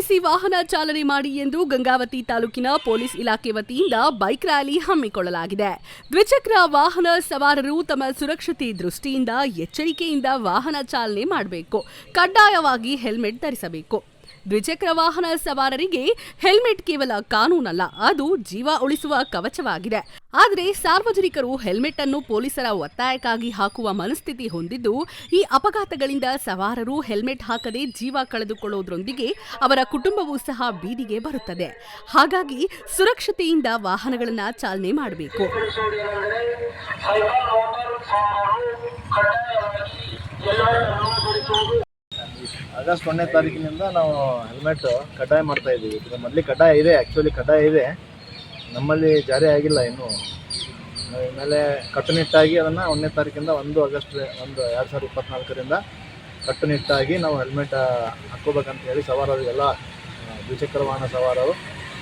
ಧರಿಸಿ ವಾಹನ ಚಾಲನೆ ಮಾಡಿ ಎಂದು ಗಂಗಾವತಿ ತಾಲೂಕಿನ ಪೊಲೀಸ್ ಇಲಾಖೆ ವತಿಯಿಂದ ಬೈಕ್ ರ್ಯಾಲಿ ಹಮ್ಮಿಕೊಳ್ಳಲಾಗಿದೆ. ದ್ವಿಚಕ್ರ ವಾಹನ ಸವಾರರು ತಮ್ಮ ಸುರಕ್ಷತೆ ದೃಷ್ಟಿಯಿಂದ ಎಚ್ಚರಿಕೆಯಿಂದ ವಾಹನ ಚಾಲನೆ ಮಾಡಬೇಕು. ಕಡ್ಡಾಯವಾಗಿ ಹೆಲ್ಮೆಟ್ ಧರಿಸಬೇಕು. ದ್ವಿಚಕ್ರ ವಾಹನ ಸವಾರರಿಗೆ ಹೆಲ್ಮೆಟ್ ಕೇವಲ ಕಾನೂನಲ್ಲ, ಅದು ಜೀವ ಉಳಿಸುವ ಕವಚವಾಗಿದೆ. ಆದರೆ ಸಾರ್ವಜನಿಕರು ಹೆಲ್ಮೆಟ್ ಅನ್ನು ಪೊಲೀಸರ ಒತ್ತಾಯಕ್ಕಾಗಿ ಹಾಕುವ ಮನಸ್ಥಿತಿ ಹೊಂದಿದ್ದು, ಈ ಅಪಘಾತಗಳಿಂದ ಸವಾರರು ಹೆಲ್ಮೆಟ್ ಹಾಕದೆ ಜೀವ ಕಳೆದುಕೊಳ್ಳುವುದರೊಂದಿಗೆ ಅವರ ಕುಟುಂಬವೂ ಸಹ ಬೀದಿಗೆ ಬರುತ್ತದೆ. ಹಾಗಾಗಿ ಸುರಕ್ಷತೆಯಿಂದ ವಾಹನಗಳನ್ನು ಚಾಲನೆ ಮಾಡಬೇಕು. ಆಗಸ್ಟ್ 1ನೇ ತಾರೀಕಿನಿಂದ ನಾವು ಹೆಲ್ಮೆಟ್ ಕಡ್ಡಾಯ ಮಾಡ್ತಾ ಇದ್ದೀವಿ. ಇದು ಮೊದಲಿಗೆ ಕಡ್ಡಾಯ ಇದೆ, ಆ್ಯಕ್ಚುಲಿ ಕಡ್ಡಾಯ ಇದೆ, ನಮ್ಮಲ್ಲಿ ಜಾರಿ ಆಗಿಲ್ಲ ಇನ್ನೂ. ಆಮೇಲೆ ಕಟ್ಟುನಿಟ್ಟಾಗಿ ಅದನ್ನು 1ನೇ ತಾರೀಕಿಂದ 1 ಆಗಸ್ಟ್ 2024 ಕಟ್ಟುನಿಟ್ಟಾಗಿ ನಾವು ಹೆಲ್ಮೆಟ್ ಹಾಕ್ಕೋಬೇಕಂತ ಹೇಳಿ ಸವಾರರಿಗೆಲ್ಲ ದ್ವಿಚಕ್ರ ವಾಹನ ಸವಾರರು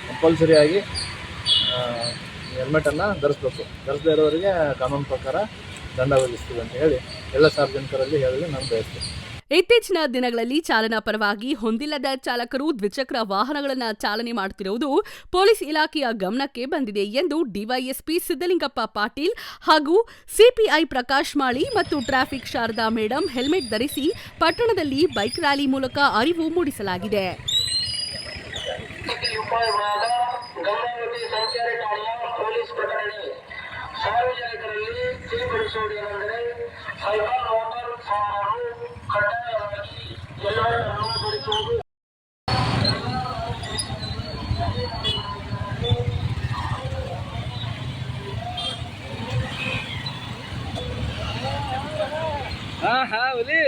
ಕಂಪಲ್ಸರಿಯಾಗಿ ಹೆಲ್ಮೆಟನ್ನು ಧರಿಸ್ಬೇಕು. ಧರಿಸದೇ ಇರೋರಿಗೆ ಕಾನೂನು ಪ್ರಕಾರ ದಂಡ ವಿಧಿಸ್ತೀವಿ ಅಂತ ಹೇಳಿ ಎಲ್ಲ ಸಾರ್ವಜನಿಕರಲ್ಲಿ ಹೇಳಲು ನಾನು ಬಯಸ್ತೇನೆ. ಇತ್ತೀಚಿನ ದಿನಗಳಲ್ಲಿ ಚಾಲನಾ ಪರವಾಗಿ ಹೊಂದಿಲ್ಲದ ಚಾಲಕರು ದ್ವಿಚಕ್ರ ವಾಹನಗಳನ್ನು ಚಾಲನೆ ಮಾಡುತ್ತಿರುವುದು ಪೊಲೀಸ್ ಇಲಾಖೆಯ ಗಮನಕ್ಕೆ ಬಂದಿದೆ ಎಂದು ಡಿವೈಎಸ್ಪಿ ಸಿದ್ದಲಿಂಗಪ್ಪ ಪಾಟೀಲ್ ಹಾಗೂ ಸಿಪಿಐ ಪ್ರಕಾಶ್ ಮಾಳಿ ಮತ್ತು ಟ್ರಾಫಿಕ್ ಶಾರದಾ ಮೇಡಂ ಹೆಲ್ಮೆಟ್ ಧರಿಸಿ ಪಟ್ಟಣದಲ್ಲಿ ಬೈಕ್ ರ್ಯಾಲಿ ಮೂಲಕ ಅರಿವು ಮೂಡಿಸಲಾಗಿದೆ. ಸಾರ್ವಜನಿಕರಲ್ಲಿ ತಿಳಿಪಡಿಸುವುದೇನೆಂದರೆ ಸೈಕಲ್ ಮೋಟಾರ್ ಸವಾರರು ಕಡ್ಡಾಯವಾಗಿ ಎಲ್ಲರನ್ನೂ ಧರಿಸುವುದು. ಒಲಿ